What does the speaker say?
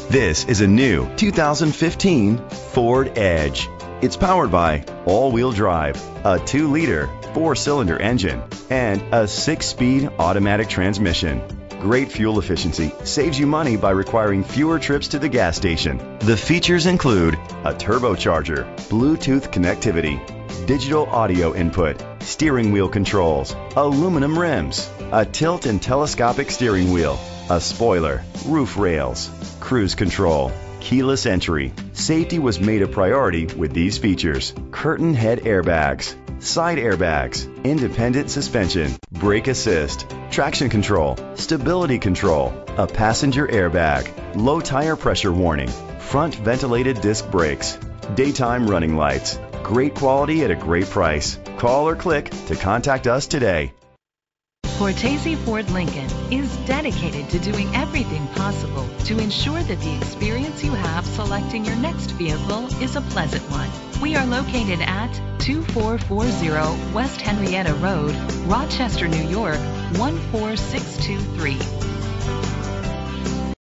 This is a new 2015 Ford Edge. It's powered by all-wheel drive, a 2-liter, 4-cylinder engine, and a 6-speed automatic transmission. Great fuel efficiency saves you money by requiring fewer trips to the gas station. The features include a turbocharger, Bluetooth connectivity, digital audio input, steering wheel controls, aluminum rims, a tilt and telescopic steering wheel, a spoiler, roof rails, cruise control, keyless entry. Safety was made a priority with these features: curtain head airbags, side airbags, independent suspension, brake assist, traction control, stability control, a passenger airbag, low tire pressure warning, front ventilated disc brakes, daytime running lights. Great quality at a great price. Call or click to contact us today. Cortese Ford Lincoln is dedicated to doing everything possible to ensure that the experience you have selecting your next vehicle is a pleasant one. We are located at 2440 West Henrietta Road, Rochester, New York, 14623.